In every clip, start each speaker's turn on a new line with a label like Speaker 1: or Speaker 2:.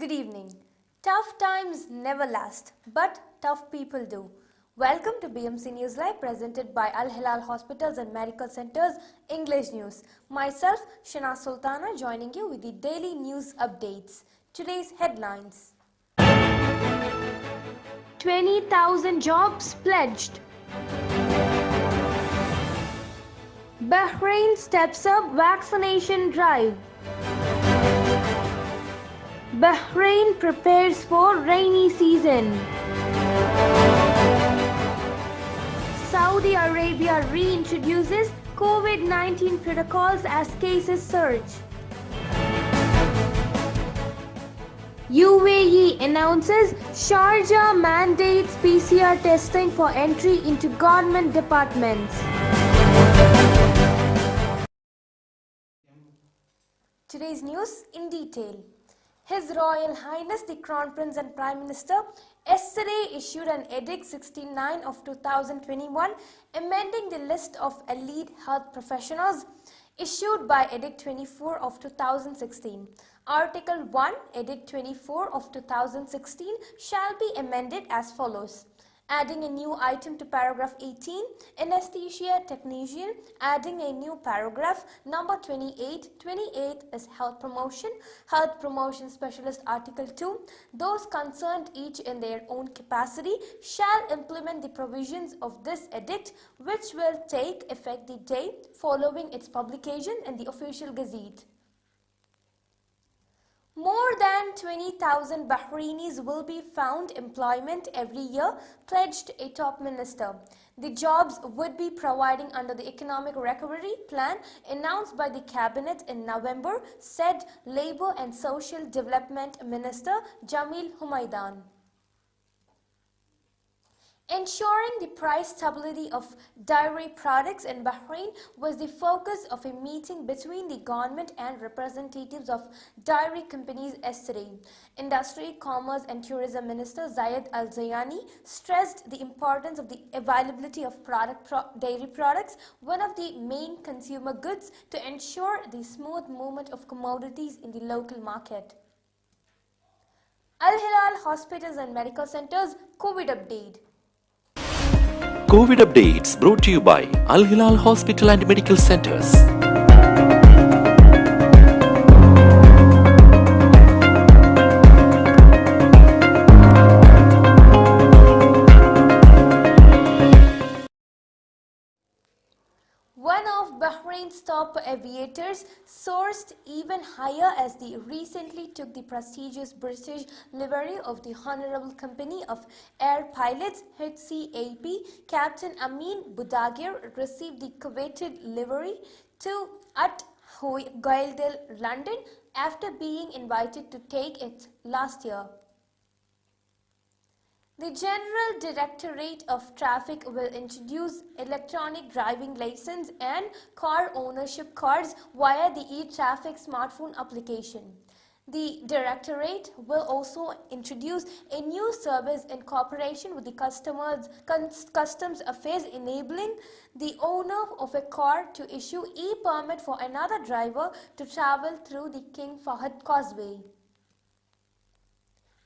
Speaker 1: Good evening. Tough times never last, but tough people do. Welcome to BMC News Live presented by Al Hilal Hospitals and Medical Centers English News. Myself, Shana Sultana, joining you with the daily news updates. Today's headlines.
Speaker 2: 20,000 jobs pledged. Bahrain steps up vaccination drive. Bahrain prepares for rainy season. Saudi Arabia reintroduces COVID-19 protocols as cases surge. UAE announces Sharjah mandates PCR testing for entry into government departments.
Speaker 1: Today's news in detail. His Royal Highness the Crown Prince and Prime Minister yesterday issued an Edict 69 of 2021 amending the list of elite health professionals issued by Edict 24 of 2016. Article 1, Edict 24 of 2016 shall be amended as follows. Adding a new item to paragraph 18, anesthesia technician, adding a new paragraph number 28. 28 is health promotion specialist article 2. Those concerned each in their own capacity shall implement the provisions of this edict, which will take effect the day following its publication in the official gazette. More than 20,000 Bahrainis will be found employment every year, pledged a top minister. The jobs would be providing under the Economic Recovery Plan announced by the Cabinet in November, said Labour and Social Development Minister Jamil Humaydan. Ensuring the price stability of dairy products in Bahrain was the focus of a meeting between the government and representatives of dairy companies yesterday. Industry, Commerce and Tourism Minister Zayed Al Zayani stressed the importance of the availability of dairy products, one of the main consumer goods, to ensure the smooth movement of commodities in the local market. Al Hilal Hospitals and Medical Centers COVID update.
Speaker 3: COVID updates brought to you by Al Hilal Hospital and Medical Centers.
Speaker 1: One of Bahrain's top aviators soared even higher as they recently took the prestigious British livery of the Honourable Company of Air Pilots HCAP. Captain Amin Budagir received the coveted livery at Guildhall, London, after being invited to take it last year. The General Directorate of Traffic will introduce electronic driving license and car ownership cards via the e-traffic smartphone application. The Directorate will also introduce a new service in cooperation with the Customs Affairs, enabling the owner of a car to issue e-permit for another driver to travel through the King Fahd Causeway.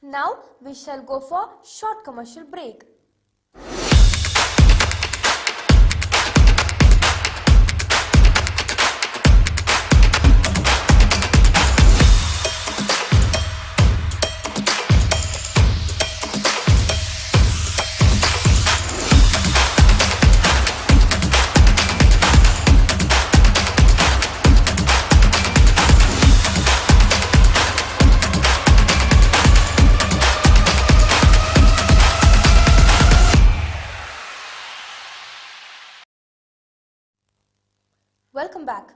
Speaker 1: Now we shall go for short commercial break. Welcome back.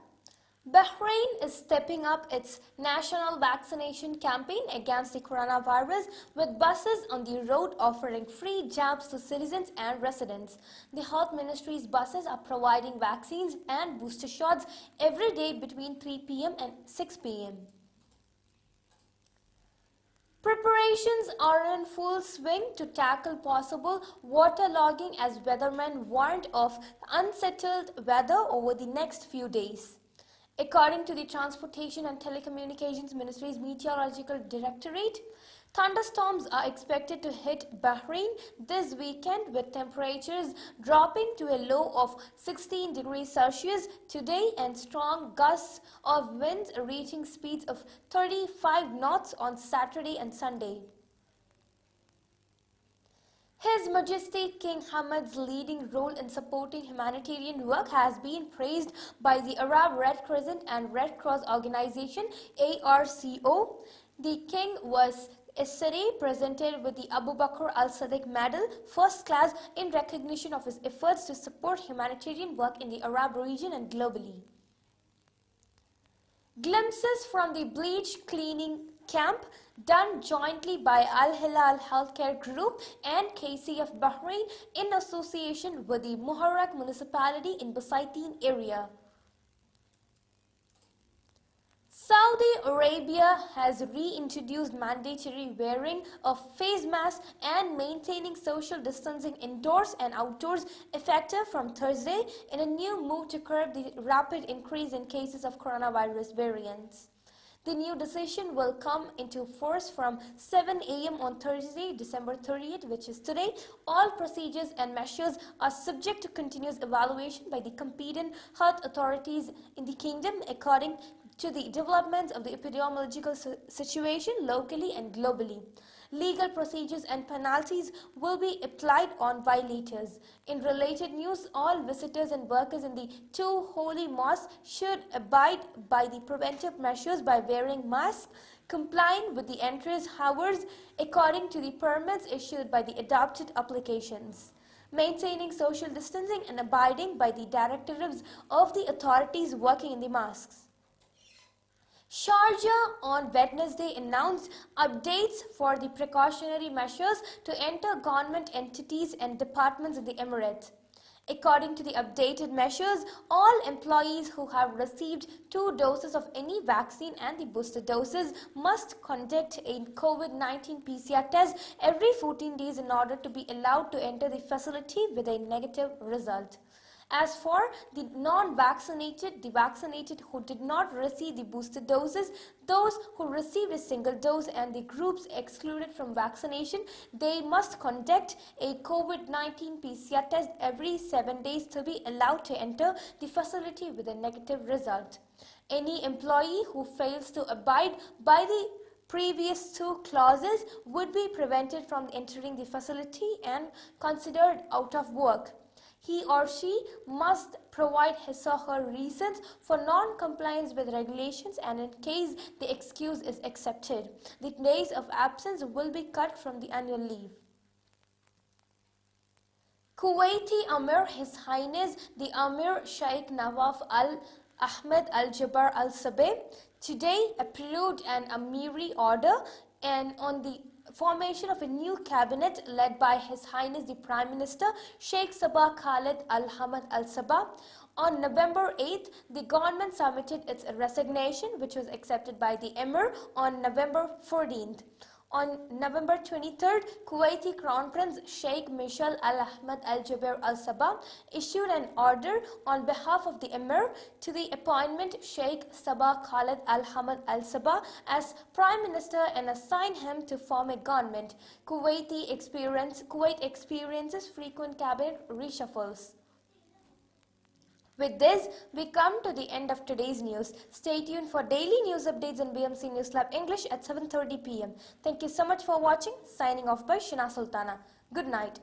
Speaker 1: Bahrain is stepping up its national vaccination campaign against the coronavirus with buses on the road offering free jabs to citizens and residents. The Health Ministry's buses are providing vaccines and booster shots every day between 3 p.m. and 6 p.m. Preparations are in full swing to tackle possible waterlogging as weathermen warned of unsettled weather over the next few days. According to the Transportation and Telecommunications Ministry's Meteorological Directorate, thunderstorms are expected to hit Bahrain this weekend, with temperatures dropping to a low of 16 degrees Celsius today and strong gusts of winds reaching speeds of 35 knots on Saturday and Sunday. His Majesty King Hamad's leading role in supporting humanitarian work has been praised by the Arab Red Crescent and Red Cross Organization ARCO. The King was yesterday presented with the Abu Bakr al-Sadiq Medal, First Class, in recognition of his efforts to support humanitarian work in the Arab region and globally. Glimpses from the bleach cleaning camp done jointly by Al Hilal Healthcare Group and KCF Bahrain in association with the Muharrak municipality in Basaitin area. Saudi Arabia has reintroduced mandatory wearing of face masks and maintaining social distancing indoors and outdoors effective from Thursday in a new move to curb the rapid increase in cases of coronavirus variants. The new decision will come into force from 7 a.m. on Thursday, December 30th, which is today. All procedures and measures are subject to continuous evaluation by the competent health authorities in the kingdom according to the developments of the epidemiological situation locally and globally. Legal procedures and penalties will be applied on violators. In related news, all visitors and workers in the two holy mosques should abide by the preventive measures by wearing masks, complying with the entrance hours according to the permits issued by the adopted applications, maintaining social distancing and abiding by the directives of the authorities working in the mosques. Sharjah on Wednesday announced updates for the precautionary measures to enter government entities and departments in the Emirate. According to the updated measures, all employees who have received 2 doses of any vaccine and the booster doses must conduct a COVID-19 PCR test every 14 days in order to be allowed to enter the facility with a negative result. As for the non-vaccinated, the vaccinated who did not receive the booster doses, those who received a single dose and the groups excluded from vaccination, they must conduct a COVID-19 PCR test every 7 days to be allowed to enter the facility with a negative result. Any employee who fails to abide by the previous 2 clauses would be prevented from entering the facility and considered out of work. He or she must provide his or her reasons for non-compliance with regulations, and in case the excuse is accepted, the days of absence will be cut from the annual leave. Kuwaiti Amir His Highness the Amir Sheikh Nawaf Al Ahmed Al Jabbar Al Sabeh today approved an Amiri order and on the formation of a new cabinet led by His Highness the Prime Minister Sheikh Sabah Khalid Al Hamad Al Sabah. On November 8th, the government submitted its resignation, which was accepted by the Emir on November 14th. On November 23rd, Kuwaiti Crown Prince Sheikh Michel Al Ahmed Al Jaber Al Sabah issued an order on behalf of the Emir to the appointment Sheikh Sabah Khalid Al Hamad Al Sabah as Prime Minister and assigned him to form a government. Kuwait experiences frequent cabinet reshuffles. With this, we come to the end of today's news. Stay tuned for daily news updates in BMC News Lab English at 7:30 p.m. Thank you so much for watching. Signing off by Shina Sultana. Good night.